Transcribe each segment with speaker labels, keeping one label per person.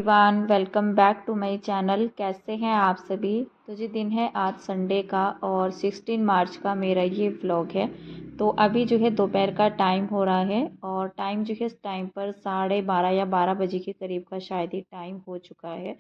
Speaker 1: Everyone, welcome back to my channel. कैसे हैं आप सभी। तो जी दिन है आज संडे का और 16 मार्च का मेरा ये व्लॉग है। तो अभी जो है दोपहर का टाइम हो रहा है और टाइम जो है इस टाइम पर 12:30 या 12 बजे के करीब का शायद ही टाइम हो चुका है।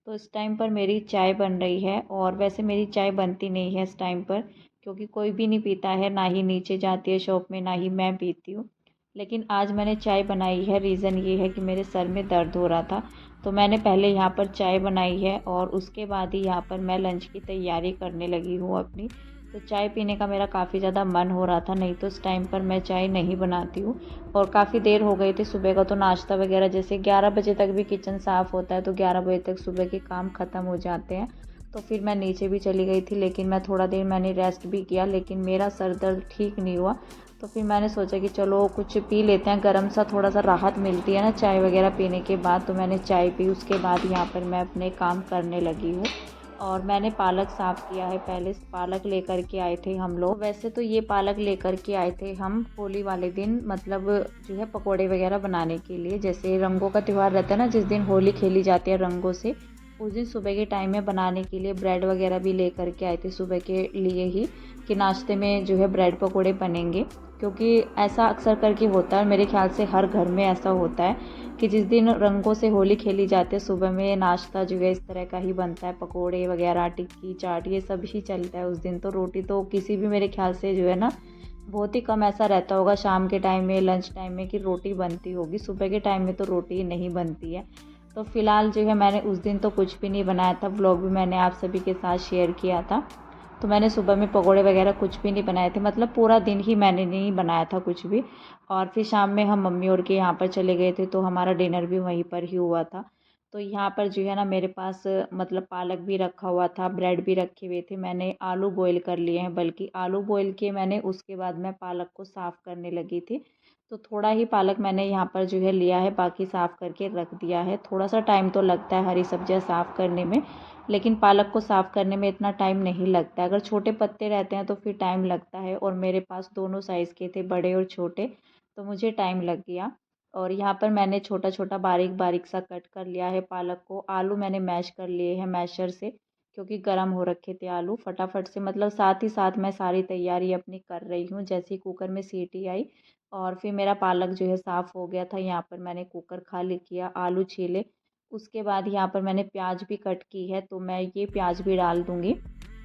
Speaker 1: तो इस टाइम पर मेरी चाय बन रही है और वैसे मेरी चाय बनती नहीं है इस टाइम पर, क्योंकि कोई भी नहीं पीता है, ना ही नीचे जाती है शॉप में, ना ही मैं पीती हूँ। लेकिन आज मैंने चाय बनाई है। रीज़न ये है कि मेरे सर में दर्द हो रहा था, तो मैंने पहले यहाँ पर चाय बनाई है और उसके बाद ही यहाँ पर मैं लंच की तैयारी करने लगी हूँ अपनी। तो चाय पीने का मेरा काफ़ी ज़्यादा मन हो रहा था, नहीं तो इस टाइम पर मैं चाय नहीं बनाती हूँ। और काफ़ी देर हो गई थी सुबह का, तो नाश्ता वगैरह जैसे 11 बजे तक भी किचन साफ़ होता है, तो 11 बजे तक सुबह के काम ख़त्म हो जाते हैं। तो फिर मैं नीचे भी चली गई थी, लेकिन मैं थोड़ा देर मैंने रेस्ट भी किया, लेकिन मेरा सर दर्द ठीक नहीं हुआ। तो फिर मैंने सोचा कि चलो कुछ पी लेते हैं, गर्म सा थोड़ा सा राहत मिलती है ना चाय वगैरह पीने के बाद। तो मैंने चाय पी, उसके बाद यहाँ पर मैं अपने काम करने लगी हूँ। और मैंने पालक साफ़ किया है। पहले पालक लेकर के आए थे हम लोग। वैसे तो ये पालक लेकर के आए थे हम होली वाले दिन, मतलब जो है पकोड़े वगैरह बनाने के लिए। जैसे रंगों का त्यौहार रहता है ना, जिस दिन होली खेली जाती है रंगों से, उस दिन सुबह के टाइम में बनाने के लिए ब्रेड वगैरह भी लेकर के आए थे सुबह के लिए ही, कि नाश्ते में जो है ब्रेड पकोड़े बनेंगे। क्योंकि ऐसा अक्सर करके होता है, मेरे ख्याल से हर घर में ऐसा होता है कि जिस दिन रंगों से होली खेली जाती है, सुबह में नाश्ता जो है इस तरह का ही बनता है। पकोड़े वगैरह, टिक्की, चाट, ये सब ही चलता है उस दिन। तो रोटी तो किसी भी, मेरे ख्याल से जो है ना, बहुत ही कम ऐसा रहता होगा शाम के टाइम में, लंच टाइम में, कि रोटी बनती होगी। सुबह के टाइम में तो रोटी नहीं बनती है। तो फ़िलहाल जो है मैंने उस दिन तो कुछ भी नहीं बनाया था, व्लॉग भी मैंने आप सभी के साथ शेयर किया था। तो मैंने सुबह में पकोड़े वगैरह कुछ भी नहीं बनाए थे, मतलब पूरा दिन ही मैंने नहीं बनाया था कुछ भी। और फिर शाम में हम मम्मी और के यहाँ पर चले गए थे, तो हमारा डिनर भी वहीं पर ही हुआ था। तो यहाँ पर जो है ना मेरे पास मतलब पालक भी रखा हुआ था, ब्रेड भी रखे हुए थे। मैंने आलू बॉईल कर लिए हैं, बल्कि आलू बॉईल किए मैंने, उसके बाद मैं पालक को साफ़ करने लगी थी। तो थोड़ा ही पालक मैंने यहाँ पर जो है लिया है, बाकी साफ़ करके रख दिया है। थोड़ा सा टाइम तो लगता है हरी सब्जियाँ साफ़ करने में, लेकिन पालक को साफ़ करने में इतना टाइम नहीं लगता। अगर छोटे पत्ते रहते हैं तो फिर टाइम लगता है, और मेरे पास दोनों साइज़ के थे, बड़े और छोटे, तो मुझे टाइम लग गया। और यहाँ पर मैंने छोटा छोटा बारीक बारीक सा कट कर लिया है पालक को। आलू मैंने मैश कर लिए हैं मैशर से, क्योंकि गर्म हो रखे थे आलू फटाफट से, मतलब साथ ही साथ मैं सारी तैयारी अपनी कर रही हूँ। जैसे ही कुकर में सीटी आई और फिर मेरा पालक जो है साफ़ हो गया था, यहाँ पर मैंने कुकर खाली किया, आलू छीले। उसके बाद यहाँ पर मैंने प्याज भी कट की है, तो मैं ये प्याज भी डाल दूँगी।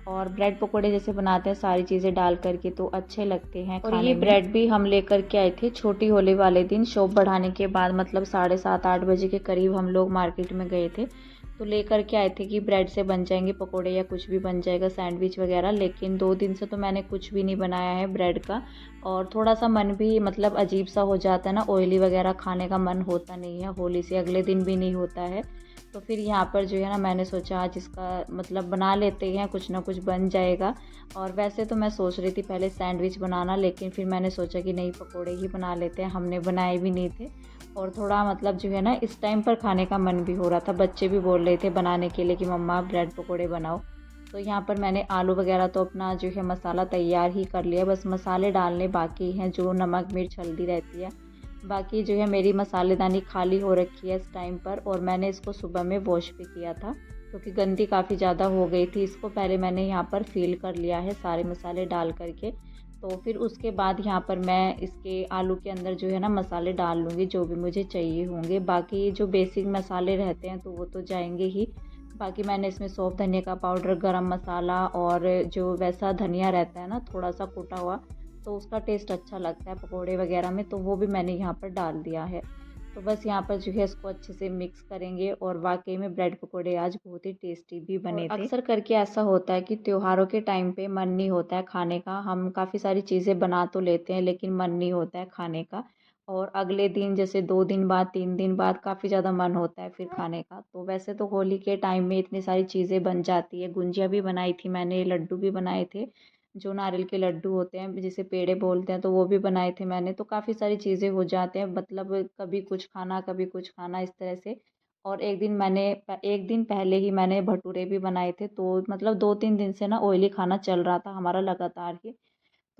Speaker 1: और ब्रेड पकोड़े जैसे बनाते हैं सारी चीज़ें डाल करके, तो अच्छे लगते हैं और ये ब्रेड भी हम लेकर के आए थे छोटी होली वाले दिन, शॉप बढ़ाने के बाद, मतलब 7:30-8 बजे के करीब हम लोग मार्केट में गए थे। तो लेकर के आए थे कि ब्रेड से बन जाएंगे पकोड़े या कुछ भी बन जाएगा, सैंडविच वगैरह। लेकिन 2 दिन से तो मैंने कुछ भी नहीं बनाया है ब्रेड का। और थोड़ा सा मन भी मतलब अजीब सा हो जाता है ना, ऑयली वगैरह खाने का मन होता नहीं है, होली से अगले दिन भी नहीं होता है। तो फिर यहाँ पर जो है ना मैंने सोचा आज इसका मतलब बना लेते हैं, कुछ ना कुछ बन जाएगा। और वैसे तो मैं सोच रही थी पहले सैंडविच बनाना, लेकिन फिर मैंने सोचा कि नहीं, पकोड़े ही बना लेते हैं, हमने बनाए भी नहीं थे। और थोड़ा मतलब जो है ना इस टाइम पर खाने का मन भी हो रहा था, बच्चे भी बोल रहे थे बनाने के लिए कि मम्मा ब्रेड पकोड़े बनाओ। तो यहाँ पर मैंने आलू वगैरह तो अपना जो है मसाला तैयार ही कर लिया, बस मसाले डालने बाकी हैं, जो नमक मिर्च हल्दी रहती है। बाकी जो है मेरी मसालेदानी खाली हो रखी है इस टाइम पर। और मैंने इसको सुबह में वॉश भी किया था, क्योंकि गंदी काफ़ी ज़्यादा हो गई थी। इसको पहले मैंने यहाँ पर फिल कर लिया है सारे मसाले डाल करके। तो फिर उसके बाद यहाँ पर मैं इसके आलू के अंदर जो है ना मसाले डाल लूँगी, जो भी मुझे चाहिए होंगे। बाकी जो बेसिक मसाले रहते हैं तो वो तो जाएंगे ही। बाकी मैंने इसमें सौंफ, धनिया का पाउडर, गरम मसाला, और जो वैसा धनिया रहता है ना थोड़ा सा कुटा हुआ, तो उसका टेस्ट अच्छा लगता है पकोड़े वगैरह में, तो वो भी मैंने यहाँ पर डाल दिया है। तो बस यहाँ पर जो है इसको अच्छे से मिक्स करेंगे। और वाकई में ब्रेड पकोड़े आज बहुत ही टेस्टी भी बने थे। अक्सर करके ऐसा होता है कि त्योहारों के टाइम पे मन नहीं होता है खाने का, हम काफ़ी सारी चीज़ें बना तो लेते हैं, लेकिन मन नहीं होता है खाने का। और अगले दिन जैसे 2 दिन बाद, 3 दिन बाद काफ़ी ज़्यादा मन होता है फिर खाने का। तो वैसे तो होली के टाइम में इतनी सारी चीज़ें बन जाती है। गुंजिया भी बनाई थी मैंने, लड्डू भी बनाए थे, जो नारियल के लड्डू होते हैं जिसे पेड़े बोलते हैं, तो वो भी बनाए थे मैंने। तो काफ़ी सारी चीज़ें हो जाते हैं, मतलब कभी कुछ खाना कभी कुछ खाना इस तरह से। और एक दिन पहले ही मैंने भटूरे भी बनाए थे, तो मतलब 2-3 दिन से ना ऑयली खाना चल रहा था हमारा लगातार ही।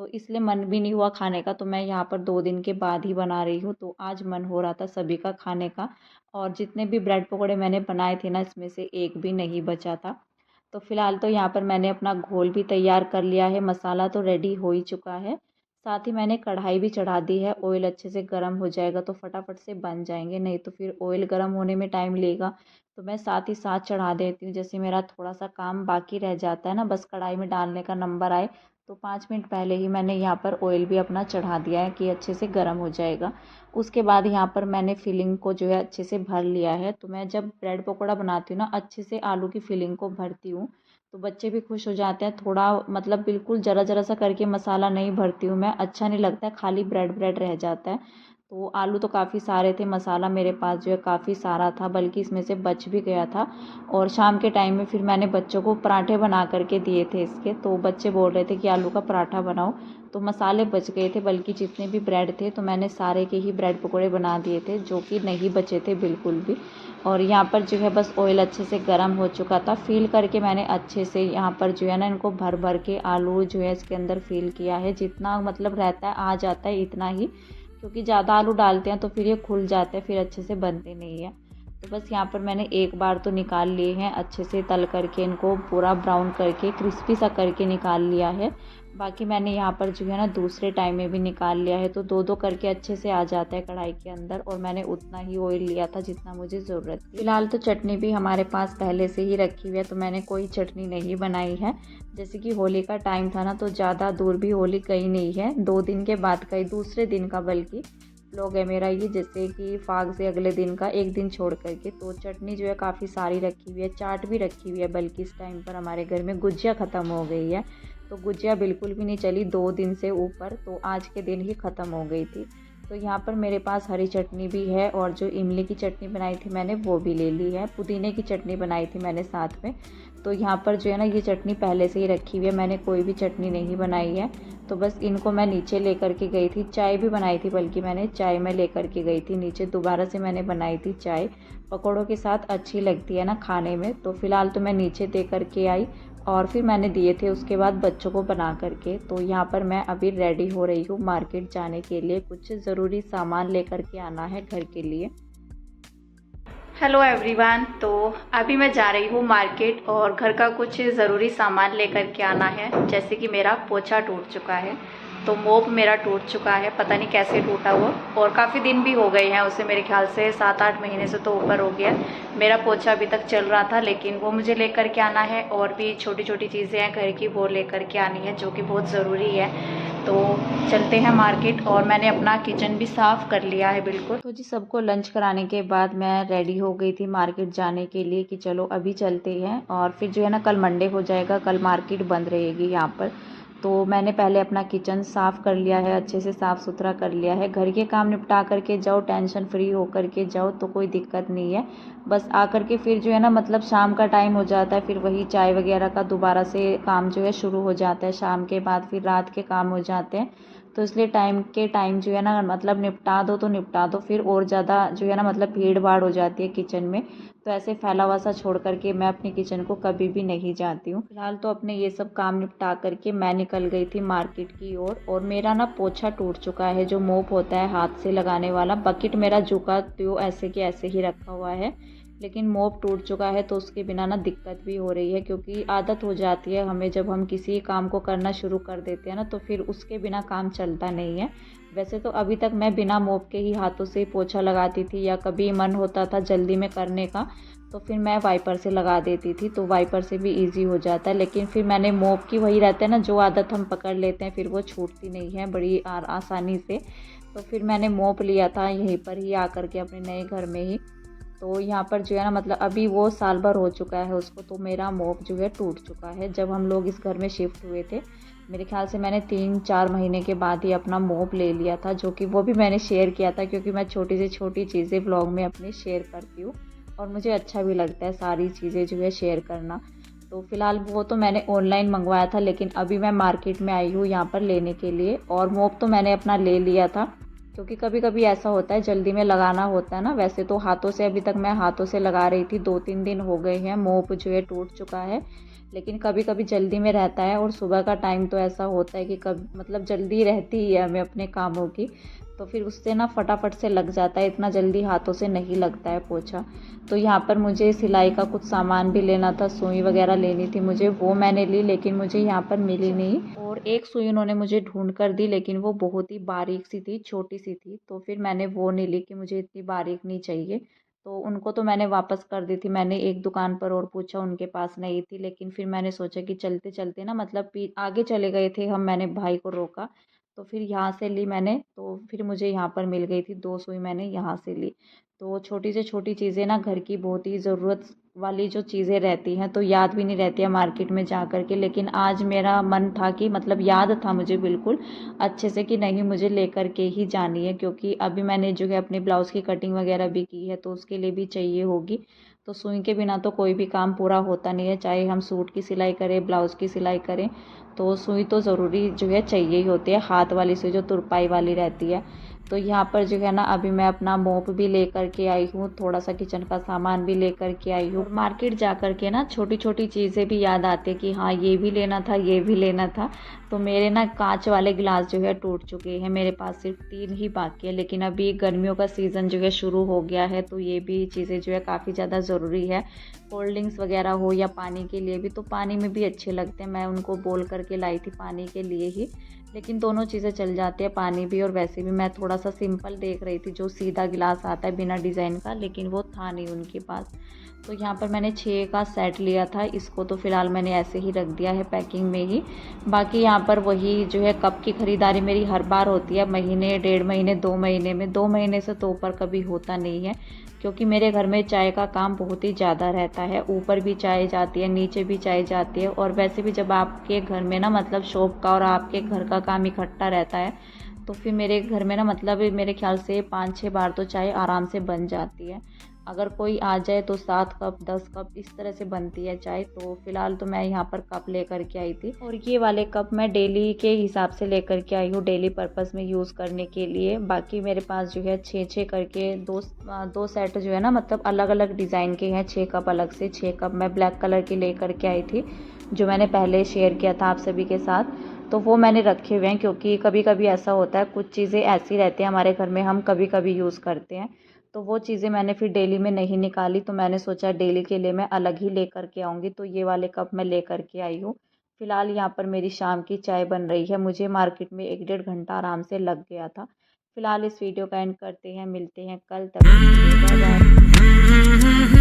Speaker 1: तो इसलिए मन भी नहीं हुआ खाने का। तो मैं यहाँ पर 2 दिन के बाद ही बना रही हूँ। तो आज मन हो रहा था सभी का खाने का, और जितने भी ब्रेड पकौड़े मैंने बनाए थे ना, इसमें से एक भी नहीं बचा था। तो फ़िलहाल तो यहाँ पर मैंने अपना घोल भी तैयार कर लिया है, मसाला तो रेडी हो ही चुका है। साथ ही मैंने कढ़ाई भी चढ़ा दी है, ऑयल अच्छे से गर्म हो जाएगा तो फटाफट से बन जाएंगे, नहीं तो फिर ऑयल गर्म होने में टाइम लेगा। तो मैं साथ ही साथ चढ़ा देती हूँ, जैसे मेरा थोड़ा सा काम बाकी रह जाता है ना, बस कढ़ाई में डालने का नंबर आए, तो 5 मिनट पहले ही मैंने यहाँ पर ऑयल भी अपना चढ़ा दिया है कि अच्छे से गर्म हो जाएगा। उसके बाद यहाँ पर मैंने फिलिंग को जो है अच्छे से भर लिया है। तो मैं जब ब्रेड पकौड़ा बनाती हूँ ना, अच्छे से आलू की फिलिंग को भरती हूँ, तो बच्चे भी खुश हो जाते हैं। थोड़ा मतलब बिल्कुल ज़रा ज़रा सा करके मसाला नहीं भरती हूँ मैं, अच्छा नहीं लगता है, खाली ब्रेड ब्रेड रह जाता है। तो आलू तो काफ़ी सारे थे, मसाला मेरे पास जो है काफ़ी सारा था, बल्कि इसमें से बच भी गया था। और शाम के टाइम में फिर मैंने बच्चों को पराठे बना करके दिए थे इसके, तो बच्चे बोल रहे थे कि आलू का पराठा बनाओ। तो मसाले बच गए थे, बल्कि जितने भी ब्रेड थे तो मैंने सारे के ही ब्रेड पकौड़े बना दिए थे, जो कि नहीं बचे थे बिल्कुल भी। और यहाँ पर जो है बस ऑयल अच्छे से गर्म हो चुका था, फ़ील करके मैंने अच्छे से यहाँ पर जो है ना इनको भर भर के आलू जो है इसके अंदर फ़ील किया है, जितना मतलब रहता है आ जाता है इतना ही, क्योंकि ज़्यादा आलू डालते हैं तो फिर ये खुल जाते हैं, फिर अच्छे से बनते नहीं है। तो बस यहाँ पर मैंने एक बार तो निकाल लिए हैं, अच्छे से तल करके इनको पूरा ब्राउन करके क्रिस्पी सा करके निकाल लिया है। बाकी मैंने यहाँ पर जो है ना दूसरे टाइम में भी निकाल लिया है, तो दो दो करके अच्छे से आ जाता है कढ़ाई के अंदर। और मैंने उतना ही ऑयल लिया था जितना मुझे ज़रूरत थी। फिलहाल तो चटनी भी हमारे पास पहले से ही रखी हुई है, तो मैंने कोई चटनी नहीं बनाई है। जैसे कि होली का टाइम था ना, तो ज़्यादा दूर भी होली गई नहीं है, 2 दिन के बाद गई, दूसरे दिन का बल्कि व्लॉग है मेरा ये, जैसे कि फाग से अगले दिन का 1 दिन छोड़ करके। तो चटनी जो है काफ़ी सारी रखी हुई है, चाट भी रखी हुई है, बल्कि इस टाइम पर हमारे घर में गुजिया ख़त्म हो गई है, तो गुजिया बिल्कुल भी नहीं चली 2 दिन से ऊपर, तो आज के दिन ही ख़त्म हो गई थी। तो यहाँ पर मेरे पास हरी चटनी भी है, और जो इमली की चटनी बनाई थी मैंने वो भी ले ली है, पुदीने की चटनी बनाई थी मैंने साथ में। तो यहाँ पर जो है ना ये चटनी पहले से ही रखी हुई है, मैंने कोई भी चटनी नहीं बनाई है। तो बस इनको मैं नीचे लेकर के गई थी, चाय भी बनाई थी, बल्कि मैंने चाय में लेकर के गई थी नीचे, दोबारा से मैंने बनाई थी चाय, पकौड़ों के साथ अच्छी लगती है ना खाने में। तो फ़िलहाल तो मैं नीचे दे करके आई, और फिर मैंने दिए थे उसके बाद बच्चों को बना करके। तो यहाँ पर मैं अभी रेडी हो रही हूँ मार्केट जाने के लिए, कुछ ज़रूरी सामान लेकर के आना है घर के लिए। हेलो एवरीवन, तो अभी मैं जा रही हूँ मार्केट, और घर का कुछ ज़रूरी सामान लेकर के आना है। जैसे कि मेरा पोछा टूट चुका है, तो मोप मेरा टूट चुका है, पता नहीं कैसे टूटा वो, और काफ़ी दिन भी हो गए हैं उसे, मेरे ख्याल से 7-8 महीने से तो ऊपर हो गया। मेरा पोछा अभी तक चल रहा था, लेकिन वो मुझे लेकर के आना है। और भी छोटी छोटी चीज़ें हैं घर की, वो लेकर के आनी है, जो कि बहुत ज़रूरी है। तो चलते हैं मार्केट, और मैंने अपना किचन भी साफ़ कर लिया है बिल्कुल। तो जी सबको लंच कराने के बाद मैं रेडी हो गई थी मार्केट जाने के लिए, कि चलो अभी चलते हैं, और फिर जो है ना कल मंडे हो जाएगा, कल मार्केट बंद रहेगी यहाँ पर। तो मैंने पहले अपना किचन साफ़ कर लिया है, अच्छे से साफ़ सुथरा कर लिया है। घर के काम निपटा करके जाओ, टेंशन फ्री हो करके जाओ, तो कोई दिक्कत नहीं है। बस आकर के फिर जो है ना मतलब शाम का टाइम हो जाता है, फिर वही चाय वगैरह का दोबारा से काम जो है शुरू हो जाता है शाम के बाद, फिर रात के काम हो जाते हैं। तो इसलिए टाइम जो है ना मतलब निपटा दो तो निपटा दो, फिर और ज़्यादा जो है ना मतलब भीड़ भाड़ हो जाती है किचन में। तो ऐसे फैला हुआ सा छोड़ करके मैं अपनी किचन को कभी भी नहीं जाती हूँ। फिलहाल तो अपने ये सब काम निपटा करके मैं निकल गई थी मार्केट की ओर। और मेरा ना पोछा टूट चुका है, जो मोप होता है हाथ से लगाने वाला, बकेट मेरा झुका तो ऐसे के ऐसे ही रखा हुआ है, लेकिन मोप टूट चुका है, तो उसके बिना ना दिक्कत भी हो रही है, क्योंकि आदत हो जाती है हमें, जब हम किसी काम को करना शुरू कर देते हैं ना, तो फिर उसके बिना काम चलता नहीं है। वैसे तो अभी तक मैं बिना मोप के ही हाथों से पोछा लगाती थी, या कभी मन होता था जल्दी में करने का तो फिर मैं वाइपर से लगा देती थी, तो वाइपर से भी इजी हो जाता है। लेकिन फिर मैंने मोप की, वही रहता है ना जो आदत हम पकड़ लेते हैं, फिर वो छूटती नहीं है बड़ी आसानी से। तो फिर मैंने मोप लिया था यहीं पर ही आकर के अपने नए घर में ही। तो यहाँ पर जो है ना मतलब अभी वो साल भर हो चुका है उसको, तो मेरा मोप जो है टूट चुका है। जब हम लोग इस घर में शिफ्ट हुए थे, मेरे ख्याल से मैंने 3-4 महीने के बाद ही अपना मोप ले लिया था, जो कि वो भी मैंने शेयर किया था, क्योंकि मैं छोटी से छोटी चीज़ें व्लॉग में अपने शेयर करती हूँ, और मुझे अच्छा भी लगता है सारी चीज़ें जो है शेयर करना। तो फ़िलहाल वो तो मैंने ऑनलाइन मंगवाया था, लेकिन अभी मैं मार्केट में आई हूँ यहाँ पर लेने के लिए, और मोप तो मैंने अपना ले लिया था। क्योंकि कभी कभी ऐसा होता है जल्दी में लगाना होता है ना। वैसे तो हाथों से अभी तक मैं हाथों से लगा रही थी, 2-3 दिन हो गए हैं, मोप जो है टूट चुका है। लेकिन कभी कभी जल्दी में रहता है, और सुबह का टाइम तो ऐसा होता है कि कब मतलब जल्दी रहती ही है हमें अपने कामों की, तो फिर उससे ना फटाफट से लग जाता है, इतना जल्दी हाथों से नहीं लगता है पोछा। तो यहाँ पर मुझे सिलाई का कुछ सामान भी लेना था, सुई वगैरह लेनी थी मुझे, वो मैंने ली, लेकिन मुझे यहाँ पर मिली नहीं। और एक सुई उन्होंने मुझे ढूंढ कर दी, लेकिन वो बहुत ही बारीक सी थी, छोटी सी थी, तो फिर मैंने वो नहीं ली कि मुझे इतनी बारीक नहीं चाहिए। तो उनको तो मैंने वापस कर दी थी। मैंने एक दुकान पर और पूछा, उनके पास नहीं थी, लेकिन फिर मैंने सोचा कि चलते चलते ना मतलब आगे चले गए थे हम, मैंने भाई को रोका, तो फिर यहाँ से ली मैंने, तो फिर मुझे यहाँ पर मिल गई थी, 2 सुई मैंने यहाँ से ली। तो छोटी से छोटी चीज़ें ना घर की बहुत ही ज़रूरत वाली जो चीज़ें रहती हैं तो याद भी नहीं रहती है मार्केट में जा कर के, लेकिन आज मेरा मन था कि मतलब याद था मुझे बिल्कुल अच्छे से कि नहीं मुझे लेकर के ही जानी है, क्योंकि अभी मैंने जो है अपने ब्लाउज़ की कटिंग वगैरह भी की है, तो उसके लिए भी चाहिए होगी। तो सुई के बिना तो कोई भी काम पूरा होता नहीं है, चाहे हम सूट की सिलाई करें, ब्लाउज़ की सिलाई करें, तो सुई तो ज़रूरी जो है चाहिए ही होती है, हाथ वाली सुई जो तुरपाई वाली रहती है। तो यहाँ पर जो है ना अभी मैं अपना मोप भी लेकर के आई हूँ, थोड़ा सा किचन का सामान भी लेकर के आई हूँ। मार्केट जा कर के ना छोटी छोटी चीज़ें भी याद आती है कि हाँ ये भी लेना था, ये भी लेना था। तो मेरे ना कांच वाले गिलास जो है टूट चुके हैं, मेरे पास सिर्फ 3 ही बाकी है, लेकिन अभी गर्मियों का सीज़न जो है शुरू हो गया है, तो ये भी चीज़ें जो है काफ़ी ज़्यादा ज़रूरी है। कोल्ड ड्रिंक्स वगैरह हो या पानी के लिए भी, तो पानी में भी अच्छे लगते हैं, मैं उनको बोल करके लाई थी पानी के लिए ही, लेकिन दोनों चीज़ें चल जाती है, पानी भी और वैसे भी। मैं थोड़ा सा सिंपल देख रही थी, जो सीधा गिलास आता है बिना डिज़ाइन का, लेकिन वो था नहीं उनके पास। तो यहाँ पर मैंने 6 का सेट लिया था, इसको तो फ़िलहाल मैंने ऐसे ही रख दिया है पैकिंग में ही। बाकी यहाँ पर वही जो है कप की ख़रीदारी मेरी हर बार होती है, महीने 1.5 महीने 2 महीने में, 2 महीने से तो ऊपर कभी होता नहीं है, क्योंकि मेरे घर में चाय का काम बहुत ही ज़्यादा रहता है, ऊपर भी चाय जाती है, नीचे भी चाय जाती है, और वैसे भी जब आपके घर में ना मतलब शॉप का और आपके घर का काम इकट्ठा रहता है, तो फिर मेरे घर में ना मतलब मेरे ख्याल से 5-6 बार तो चाय आराम से बन जाती है। अगर कोई आ जाए तो 7 कप 10 कप इस तरह से बनती है चाय। तो फ़िलहाल तो मैं यहाँ पर कप लेकर के आई थी, और ये वाले कप मैं डेली के हिसाब से लेकर के आई हूँ, डेली पर्पस में यूज़ करने के लिए। बाकी मेरे पास जो है 6-6 करके दो सेट जो है ना मतलब अलग अलग डिज़ाइन के हैं, 6 कप अलग से। 6 कप मैं ब्लैक कलर के लेकर के आई थी, जो मैंने पहले शेयर किया था आप सभी के साथ। तो वो मैंने रखे हुए हैं, क्योंकि कभी कभी ऐसा होता है कुछ चीज़ें ऐसी रहती हैं हमारे घर में, हम कभी कभी यूज़ करते हैं, तो वो चीज़ें मैंने फिर डेली में नहीं निकाली, तो मैंने सोचा डेली के लिए मैं अलग ही लेकर के आऊँगी, तो ये वाले कप मैं लेकर के आई हूँ। फ़िलहाल यहाँ पर मेरी शाम की चाय बन रही है, मुझे मार्केट में 1-1.5 घंटा आराम से लग गया था। फ़िलहाल इस वीडियो का एंड करते हैं, मिलते हैं कल, तब तक के लिए बाय बाय।